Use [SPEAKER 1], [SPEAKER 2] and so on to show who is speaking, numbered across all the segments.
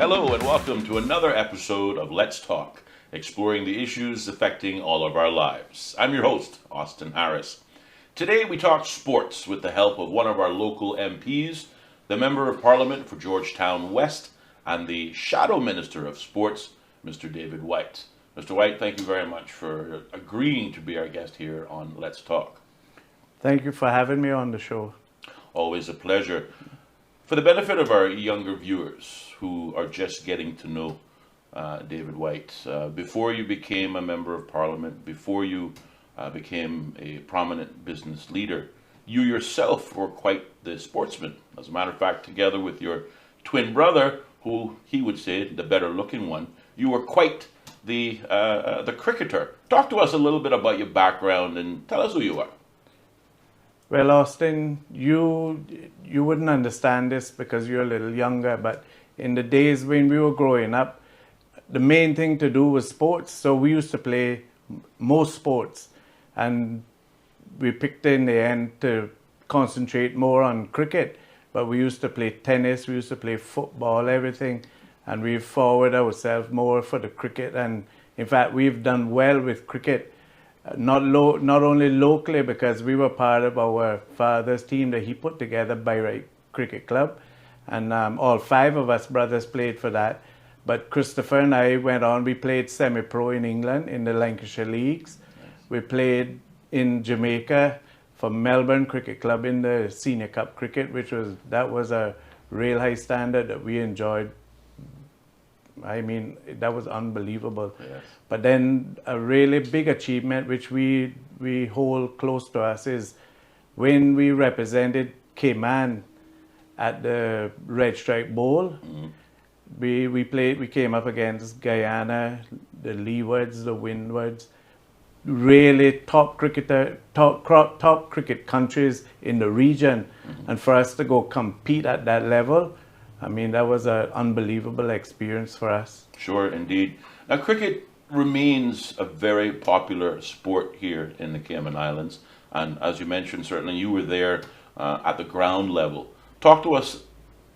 [SPEAKER 1] Hello and welcome to another episode of Let's Talk, exploring the issues affecting all of our lives. I'm your host, Austin Harris. Today we talk sports with the help of one of our local MPs, the Member of Parliament for Georgetown West, and the Shadow Minister of Sports, Mr. David Wight. Mr. Wight, thank you very much for agreeing to be our guest here on Let's Talk.
[SPEAKER 2] Thank you for having me on the show.
[SPEAKER 1] Always a pleasure. For the benefit of our younger viewers who are just getting to know David Wight, before you became a Member of Parliament, before you became a prominent business leader, you yourself were quite the sportsman. As a matter of fact, together with your twin brother, who he would say the better looking one, you were quite the cricketer. Talk to us a little bit about your background and tell us who you are.
[SPEAKER 2] Well, Austin, you wouldn't understand this because you're a little younger, but in the days when we were growing up, the main thing to do was sports. So we used to play most sports, and we picked in the end to concentrate more on cricket. But we used to play tennis, we used to play football, everything, and we've forwarded ourselves more for the cricket. And in fact, we've done well with cricket. Not only locally, because we were part of our father's team that he put together, By Right Cricket Club, and all five of us brothers played for that. But Christopher and I went on, we played semi-pro in England in the Lancashire Leagues. Nice. We played in Jamaica for Melbourne Cricket Club in the Senior Cup cricket, that was a real high standard that we enjoyed. I mean, that was unbelievable. Yes. But then a really big achievement, which we hold close to us, is when we represented Cayman at the Red Stripe Bowl. Mm-hmm. We came up against Guyana, the Leewards, the Windwards, really top cricket countries in the region. Mm-hmm. And for us to go compete at that level, I mean, that was an unbelievable experience for us.
[SPEAKER 1] Sure, indeed. Now, cricket remains a very popular sport here in the Cayman Islands. And as you mentioned, certainly you were there at the ground level. Talk to us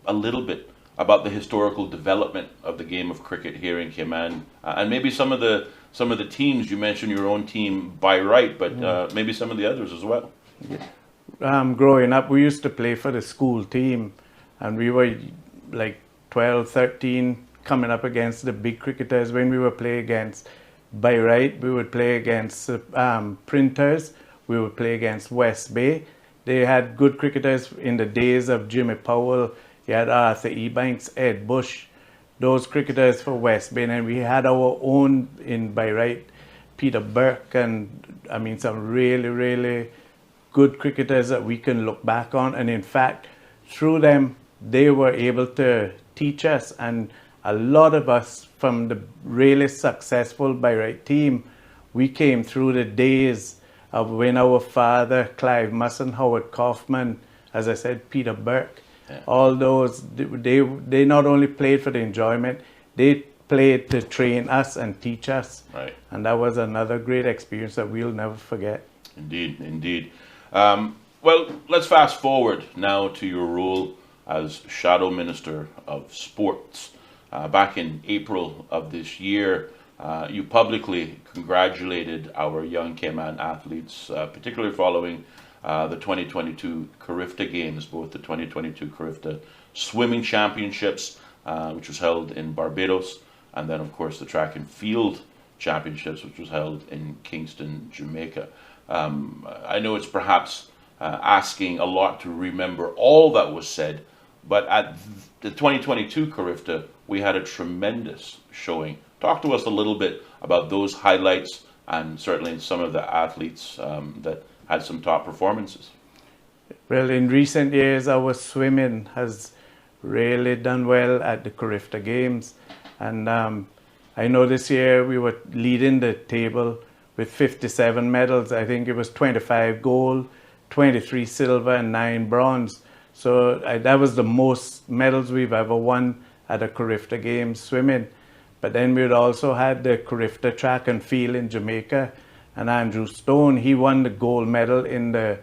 [SPEAKER 1] a little bit about the historical development of the game of cricket here in Cayman, and maybe some of the teams. You mentioned your own team, By Right, but maybe some of the others as well.
[SPEAKER 2] Yeah. Growing up, we used to play for the school team, and we were like 12, 13, coming up against the big cricketers. When we would play against By Right, we would play against Printers, we would play against West Bay. They had good cricketers in the days of Jimmy Powell. You had Arthur Ebanks, Ed Bush, those cricketers for West Bay. And we had our own in By Right, Peter Burke, and I mean some really, really good cricketers that we can look back on. And in fact, through them, they were able to teach us, and a lot of us from the really successful By Right team, we came through the days of when our father, Clive Musson, Howard Kaufman, as I said, Peter Burke, all those, they not only played for the enjoyment, they played to train us and teach us. Right. And that was another great experience that we'll never forget.
[SPEAKER 1] Indeed, indeed. Well, let's fast forward now to your role as Shadow Minister of Sports. Back in April of this year, you publicly congratulated our young Cayman athletes, particularly following the 2022 Carifta Games, both the 2022 Carifta Swimming Championships, which was held in Barbados, and then, of course, the Track and Field Championships, which was held in Kingston, Jamaica. I know it's perhaps asking a lot to remember all that was said, but at the 2022 Carifta, we had a tremendous showing. Talk to us a little bit about those highlights and certainly some of the athletes that had some top performances.
[SPEAKER 2] Well, in recent years, our swimming has really done well at the Carifta Games. And I know this year we were leading the table with 57 medals. I think it was 25 gold, 23 silver, and 9 bronze. So that was the most medals we've ever won at a Carifta Games swimming. But then we'd also had the Carifta Track and Field in Jamaica, and Andrew Stone, he won the gold medal in the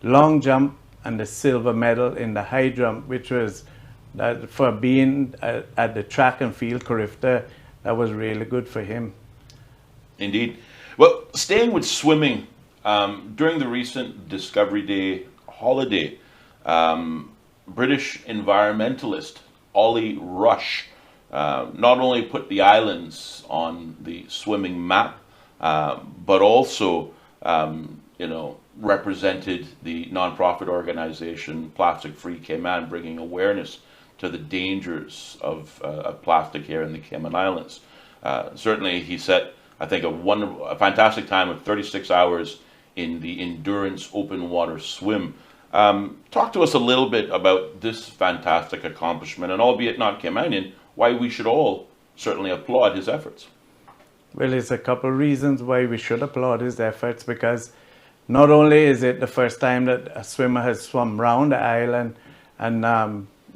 [SPEAKER 2] long jump and the silver medal in the high jump, which was that for being at the track and field Carifta, that was really good for him.
[SPEAKER 1] Indeed. Well, staying with swimming, during the recent Discovery Day holiday, British environmentalist Ollie Rush not only put the islands on the swimming map, but also, represented the nonprofit organization Plastic Free Cayman, bringing awareness to the dangers of plastic here in the Cayman Islands. Certainly, he set, I think, a fantastic time of 36 hours in the endurance open water swim. Talk to us a little bit about this fantastic accomplishment, and albeit not Caymanian, why we should all certainly applaud his efforts.
[SPEAKER 2] Well, there's a couple of reasons why we should applaud his efforts, because not only is it the first time that a swimmer has swum round the island, and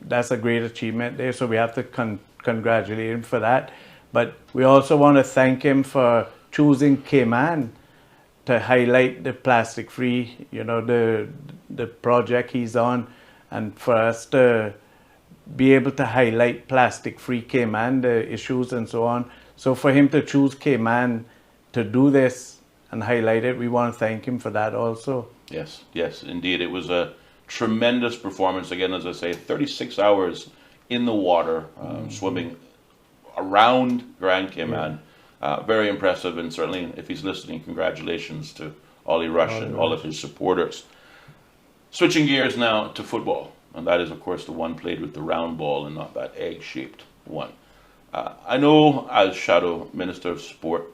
[SPEAKER 2] that's a great achievement there, so we have to congratulate him for that. But we also want to thank him for choosing Cayman to highlight the plastic free, the project he's on, and for us to be able to highlight plastic free Cayman, the issues and so on. So for him to choose Cayman to do this and highlight it, we want to thank him for that also.
[SPEAKER 1] Yes, indeed. It was a tremendous performance. Again, as I say, 36 hours in the water, swimming around Grand Cayman. Very impressive, and certainly, if he's listening, congratulations to Ollie Rush and all of his supporters. Switching gears now to football, and that is, of course, the one played with the round ball and not that egg-shaped one. I know, as Shadow Minister of Sport,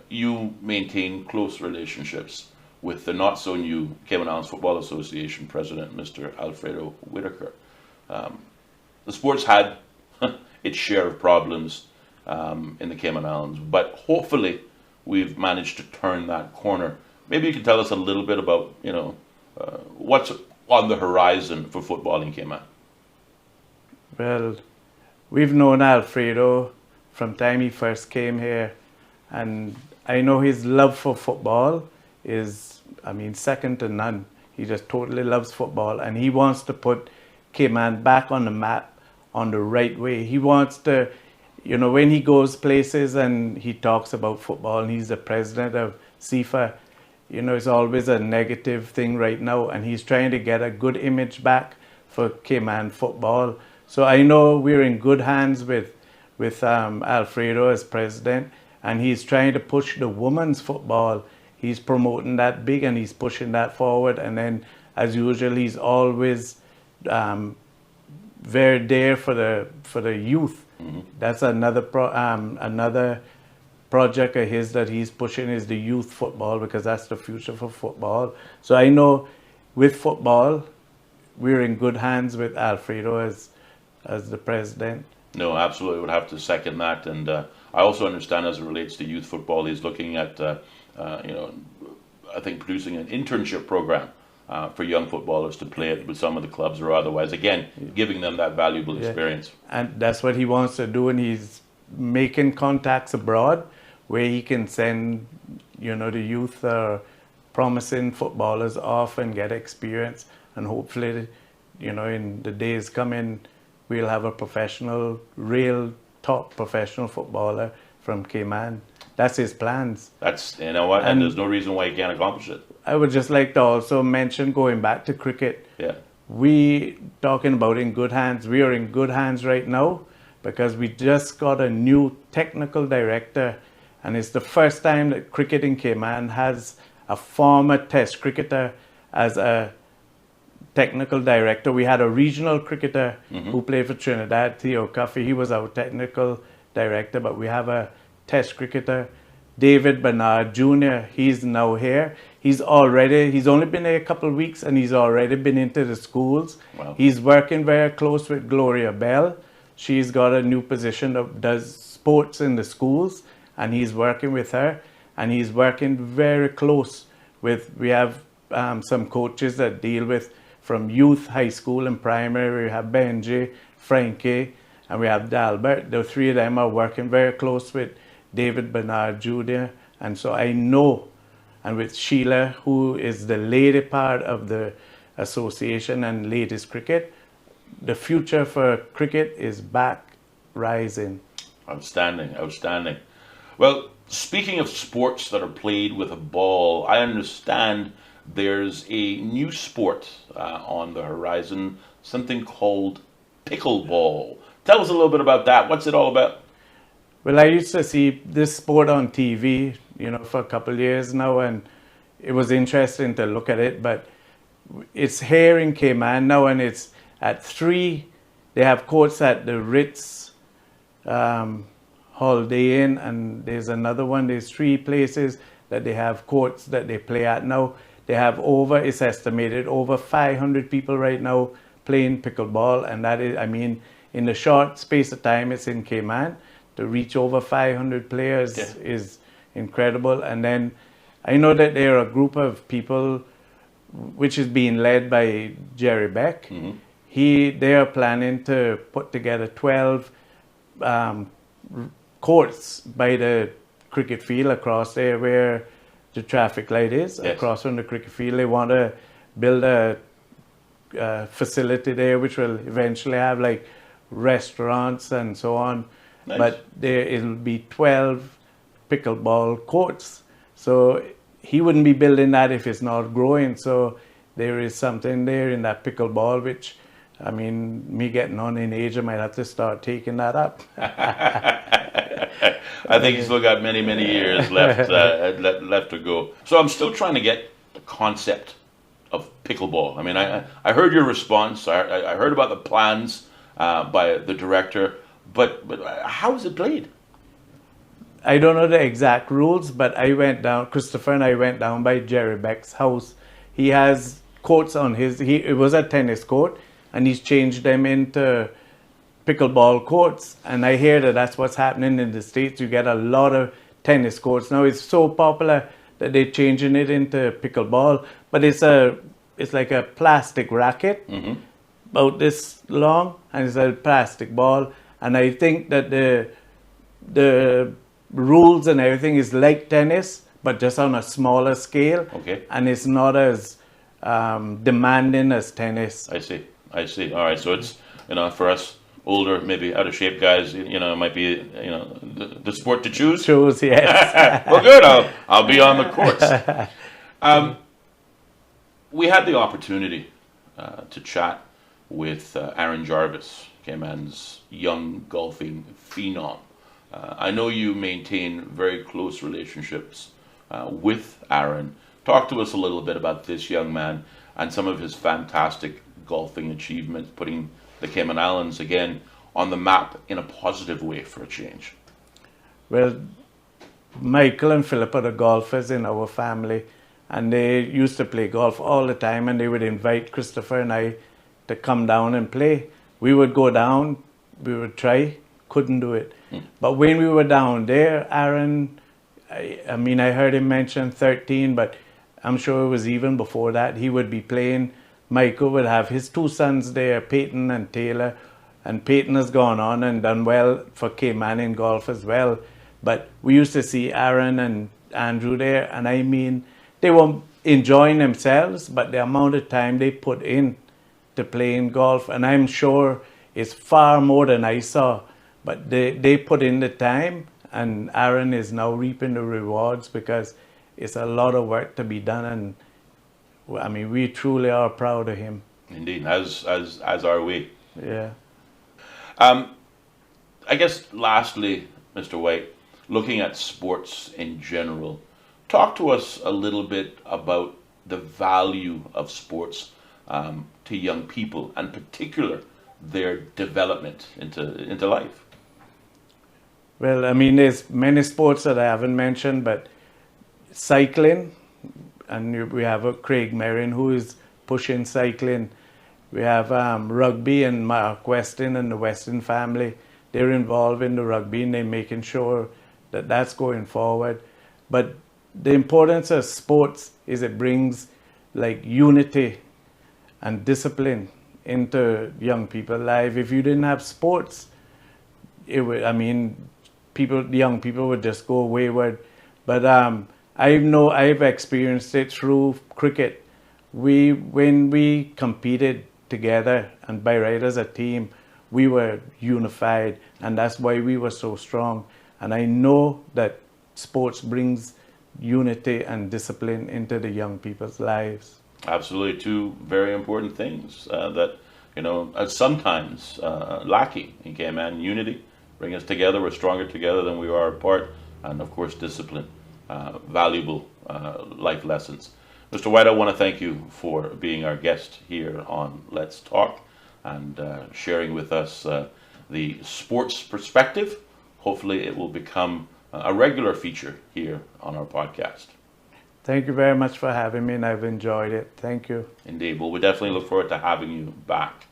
[SPEAKER 1] you maintain close relationships with the not-so-new Cayman Islands Football Association President, Mr. Alfredo Whitaker. The sport's had its share of problems in the Cayman Islands, but hopefully we've managed to turn that corner. Maybe you can tell us a little bit about, what's on the horizon for football in Cayman.
[SPEAKER 2] Well, we've known Alfredo from time he first came here, and I know his love for football is, second to none. He just totally loves football, and he wants to put Cayman back on the map on the right way. He wants to, when he goes places and he talks about football, and he's the president of CIFA, it's always a negative thing right now, and he's trying to get a good image back for Cayman football. So I know we're in good hands with Alfredo as president, and he's trying to push the women's football. He's promoting that big, and he's pushing that forward. And then, as usual, he's always very there for the youth. Mm-hmm. That's another project of his that he's pushing, is the youth football, because that's the future for football. So I know with football, we're in good hands with Alfredo as the president.
[SPEAKER 1] No, absolutely. I would have to second that. And I also understand, as it relates to youth football, he's looking at, I think, producing an internship program for young footballers to play it with some of the clubs or otherwise. Again, giving them that valuable experience.
[SPEAKER 2] And that's what he wants to do, and he's making contacts abroad where he can send, the youth promising footballers off and get experience. And hopefully, in the days coming, we'll have a real top professional footballer from Cayman. That's his plans.
[SPEAKER 1] And there's no reason why he can't accomplish it.
[SPEAKER 2] I would just like to also mention, going back to cricket, we talking about in good hands. We are in good hands right now because we just got a new technical director, and it's the first time that cricket in Cayman has a former test cricketer as a technical director. We had a regional cricketer who played for Trinidad, Theo Cuffey. He was our technical director, but we have a test cricketer, David Bernard Jr. He's now here. He's only been there a couple of weeks, and he's already been into the schools. Wow. He's working very close with Gloria Bell. She's got a new position that does sports in the schools, and he's working with her, and he's working very close we have some coaches that deal with from youth, high school, and primary. We have Benji, Frankie, and we have Dalbert. The three of them are working very close with David Bernard Jr. And so I know, and with Sheila, who is the lady part of the association and ladies cricket, the future for cricket is back rising.
[SPEAKER 1] Outstanding, outstanding. Well, speaking of sports that are played with a ball, I understand there's a new sport on the horizon, something called pickleball. Tell us a little bit about that. What's it all about?
[SPEAKER 2] Well, I used to see this sport on TV, for a couple of years now, and it was interesting to look at it, but it's here in Cayman now, and it's at 3. They have courts at the Ritz, Holiday Inn, and there's another one. There's 3 places that they have courts that they play at now. They have it's estimated, over 500 people right now playing pickleball, and that is, in the short space of time it's in Cayman, to reach over 500 players is incredible. And then I know that there are a group of people which is being led by Jerry Beck.
[SPEAKER 1] Mm-hmm.
[SPEAKER 2] They are planning to put together 12 courts by the cricket field across there where the traffic light is, across from the cricket field. They want to build a facility there which will eventually have like restaurants and so on.
[SPEAKER 1] Nice.
[SPEAKER 2] But it'll be 12 pickleball courts. So he wouldn't be building that if it's not growing. So there is something there in that pickleball, which, me getting on in age, I might have to start taking that up.
[SPEAKER 1] I think he's still got many, many years left left to go. So I'm still trying to get the concept of pickleball. I heard your response. I heard about the plans by the director, but how is it played?
[SPEAKER 2] I don't know the exact rules, but Christopher and I went down by Jerry Beck's house. He has courts on it was a tennis court, and he's changed them into pickleball courts. And I hear that that's what's happening in the States. You get a lot of tennis courts. Now it's so popular that they're changing it into pickleball, but it's like a plastic racket,
[SPEAKER 1] mm-hmm.
[SPEAKER 2] about this long, and it's a plastic ball. And I think that the rules and everything is like tennis, but just on a smaller scale.
[SPEAKER 1] Okay.
[SPEAKER 2] And it's not as demanding as tennis.
[SPEAKER 1] I see. All right. So it's, for us older, maybe out of shape guys, it might be, the sport to choose.
[SPEAKER 2] Choose, yes.
[SPEAKER 1] Well, good. I'll be on the courts. We had the opportunity to chat with Aaron Jarvis, Cayman's young golfing phenom. I know you maintain very close relationships with Aaron. Talk to us a little bit about this young man and some of his fantastic golfing achievements, putting the Cayman Islands again on the map in a positive way for a change.
[SPEAKER 2] Well, Michael and Philip are the golfers in our family, and they used to play golf all the time, and they would invite Christopher and I to come down and play. We would go down, we would try, couldn't do it. But when we were down there, Aaron, I heard him mention 13, but I'm sure it was even before that. He would be playing. Michael would have his 2 sons there, Peyton and Taylor, and Peyton has gone on and done well for Caymanian golf as well. But we used to see Aaron and Andrew there, and they were enjoying themselves, but the amount of time they put in to playing golf, and I'm sure it's far more than I saw, but they put in the time, and Aaron is now reaping the rewards because it's a lot of work to be done, and we truly are proud of him.
[SPEAKER 1] Indeed, as are we.
[SPEAKER 2] Yeah.
[SPEAKER 1] I guess lastly, Mr. Wight, looking at sports in general, talk to us a little bit about the value of sports to young people, and particular their development into life.
[SPEAKER 2] Well, there's many sports that I haven't mentioned, but cycling, and we have Craig Merrin who is pushing cycling. We have rugby, and Mark Weston and the Weston family. They're involved in the rugby, and they're making sure that that's going forward. But the importance of sports is it brings like unity and discipline into young people's life. If you didn't have sports, young people would just go wayward. But I've experienced it through cricket. When we competed together, and by right as a team, we were unified, and that's why we were so strong. And I know that sports brings unity and discipline into the young people's lives.
[SPEAKER 1] Absolutely, two very important things that are sometimes lacking in Cayman: unity, bring us together. We're stronger together than we are apart, and of course, discipline, valuable life lessons. Mr. Wight, I want to thank you for being our guest here on Let's Talk and sharing with us the sports perspective. Hopefully, it will become a regular feature here on our podcast.
[SPEAKER 2] Thank you very much for having me, and I've enjoyed it. Thank you.
[SPEAKER 1] Indeed. Well, we definitely look forward to having you back.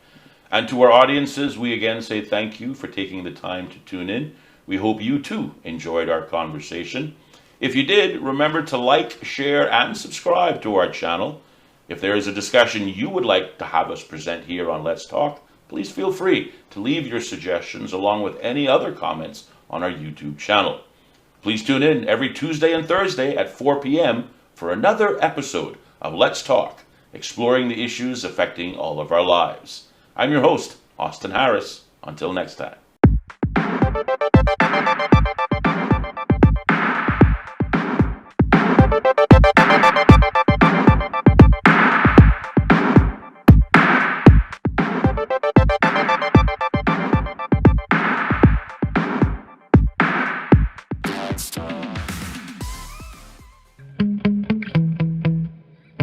[SPEAKER 1] And to our audiences, we again say thank you for taking the time to tune in. We hope you too enjoyed our conversation. If you did, remember to like, share, and subscribe to our channel. If there is a discussion you would like to have us present here on Let's Talk, please feel free to leave your suggestions along with any other comments on our YouTube channel. Please tune in every Tuesday and Thursday at 4 p.m. for another episode of Let's Talk, exploring the issues affecting all of our lives. I'm your host, Austin Harris. Until next time.